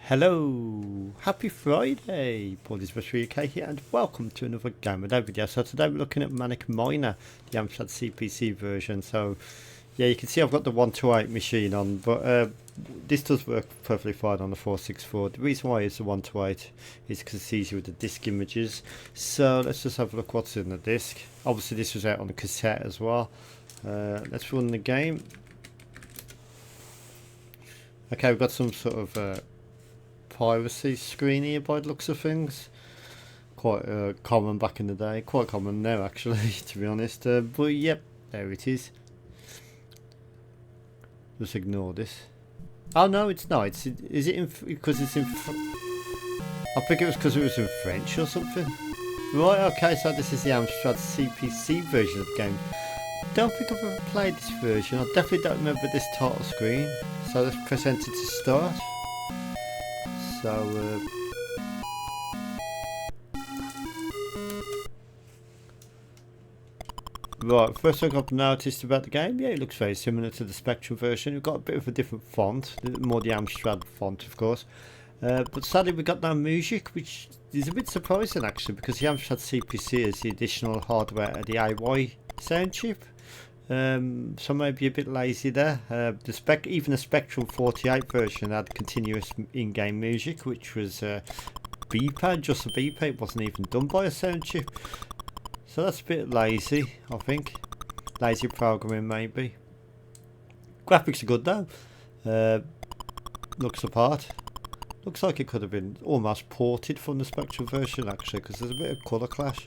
Hello, happy Friday, Paul is UK here and welcome to another game video. So today we're looking at Manic Miner, the Amstrad CPC version. So yeah, you can see I've got the 128 machine on, but this does work perfectly fine on the 464. The reason why it's the 128 is because it's easier with the disc images. So let's just have a look what's in the disc. Obviously this was out on the cassette as well. Let's run the game. Okay, we've got some sort of piracy screen here by the looks of things. Quite common back in the day, quite common now actually, to be honest. But yep, there it is. Just ignore this. Oh no, it's not. Is it in, because it's in? I think it was because it was in French or something. Right. Okay. So this is the Amstrad CPC version of the game. Don't think I've ever played this version. I definitely don't remember this title screen. So let's press enter to start. So right, first thing I've noticed about the game, yeah, it looks very similar to the Spectrum version. We've got a bit of a different font, more the Amstrad font of course, but sadly we got no music, which is a bit surprising actually, because the Amstrad CPC is the additional hardware at the AY sound chip. So maybe a bit lazy there. Even the Spectrum 48 version had continuous in-game music, which was beeper, just a beeper. It wasn't even done by a sound chip. So that's a bit lazy, I think. Lazy programming maybe. Graphics are good though. Looks the part. Looks like it could have been almost ported from the Spectrum version actually, because there's a bit of colour clash.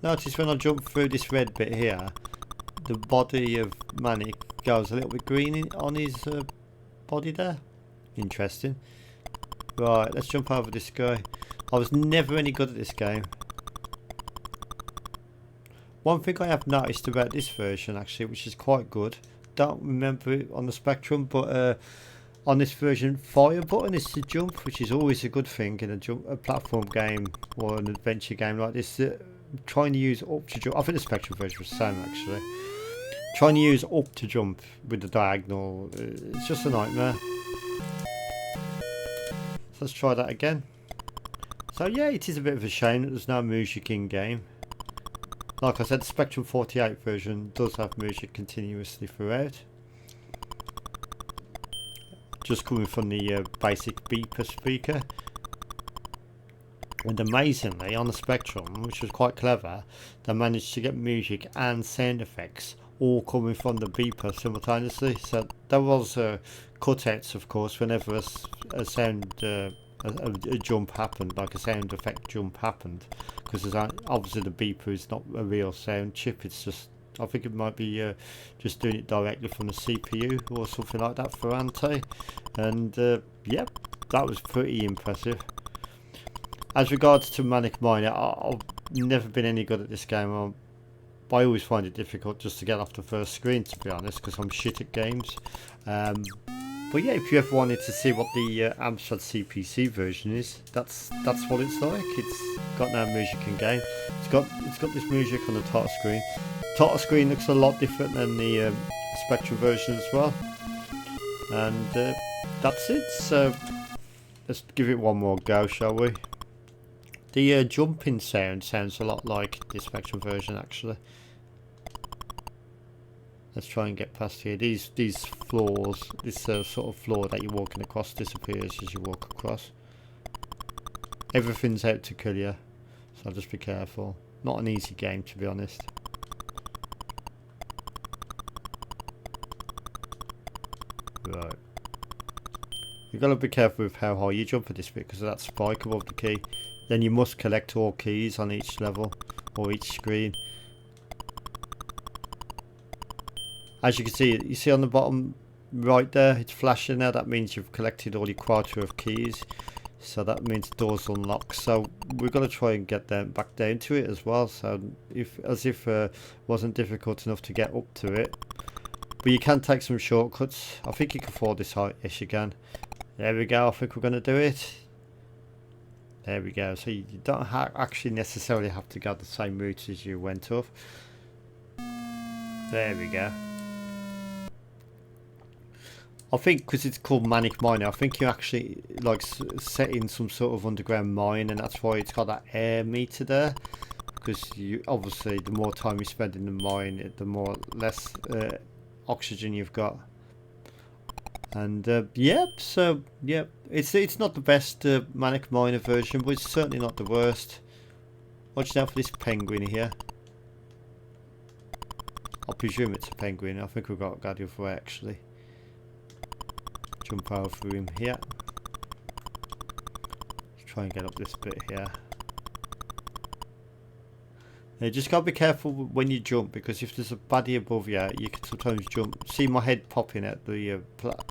Notice when I jump through this red bit here, the body of Manic goes a little bit green on his body there. Interesting. Right, let's jump over this guy. I was never any good at this game. One thing I have noticed about this version actually, which is quite good, don't remember it on the Spectrum, but on this version, fire button is to jump, which is always a good thing in a platform game or an adventure game like this. Trying to use up to jump. I think the Spectrum version was the same actually. Trying to use up to jump with the diagonal, it's just a nightmare. So let's try that again. So yeah, it is a bit of a shame that there's no music in game. Like I said, the Spectrum 48 version does have music continuously throughout. Just coming from the basic beeper speaker. And amazingly, on the Spectrum, which was quite clever, they managed to get music and sound effects all coming from the beeper simultaneously. So there was cutouts, of course, whenever a sound, a jump happened, like a sound effect jump happened, because obviously the beeper is not a real sound chip. It's just, I think it might be just doing it directly from the CPU or something like that for anti. And yep, that was pretty impressive. As regards to Manic Miner, I've never been any good at this game. I always find it difficult just to get off the first screen, to be honest, because I'm shit at games. But yeah, if you ever wanted to see what the Amstrad CPC version is, that's what it's like. It's got no music in game. It's got this music on the title screen. Title screen looks a lot different than the Spectrum version as well. And that's it. So let's give it one more go, shall we? The jumping sound sounds a lot like the Spectrum version actually. Let's try and get past here. These floors, this sort of floor that you're walking across disappears as you walk across. Everything's out to kill you, so just be careful. Not an easy game, to be honest. Right. You've got to be careful with how high you jump at this bit because of that spike above the key. Then you must collect all keys on each level or each screen. As you can see, you see on the bottom right there, it's flashing now. That means you've collected all your quota of keys. So that means the doors unlock. So we've got to try and get them back down to it as well. So as if it wasn't difficult enough to get up to it. But you can take some shortcuts. I think you can afford this height. Yes, you can. There we go. I think we're going to do it. There we go. So you don't actually necessarily have to go the same route as you went off. There we go. I think because it's called Manic Miner, I think you actually like set in some sort of underground mine, and that's why it's got that air meter there. Because you obviously, the more time you spend in the mine, the more less oxygen you've got. And yep, so yep, it's not the best Manic Miner version, but it's certainly not the worst. Watch out for this penguin here. I presume it's a penguin. I think we've got to go the other way actually. Jump over him here. Let's try and get up this bit here. You just gotta be careful when you jump, because if there's a baddie above you, you can sometimes jump. See my head popping at the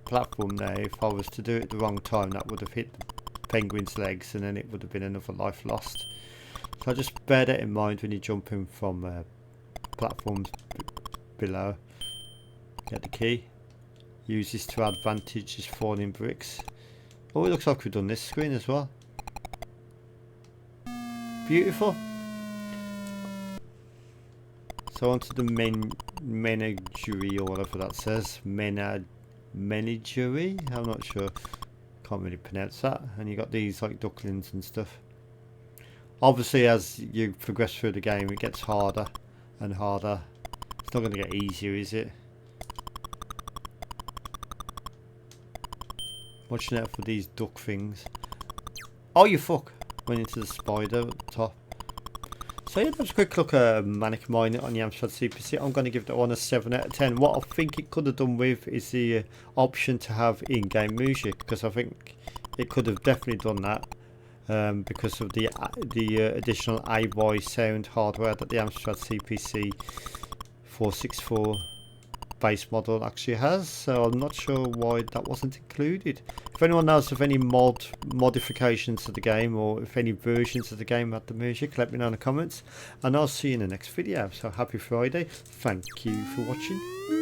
platform there. If I was to do it at the wrong time, that would have hit the penguin's legs, and then it would have been another life lost. So just bear that in mind when you're jumping from platforms below. Get the key. Use this to advantage, just falling bricks. Oh, it looks like we've done this screen as well. Beautiful. So onto the menagerie, or whatever that says. Menagerie? I'm not sure. Can't really pronounce that. And you got these like ducklings and stuff. Obviously, as you progress through the game, it gets harder and harder. It's not going to get easier, is it? Watching out for these duck things. Oh, you fuck! Went into the spider at the top. So yeah, that's a quick look at Manic Miner on the Amstrad CPC. I'm going to give that one a 7 out of 10. What I think it could have done with is the option to have in-game music, because I think it could have definitely done that because of the additional AY sound hardware that the Amstrad CPC 464 base model actually has. So I'm not sure why that wasn't included. If anyone knows of any modifications to the game, or if any versions of the game had the music, let me know in the comments, and I'll see you in the next video. So happy Friday, thank you for watching.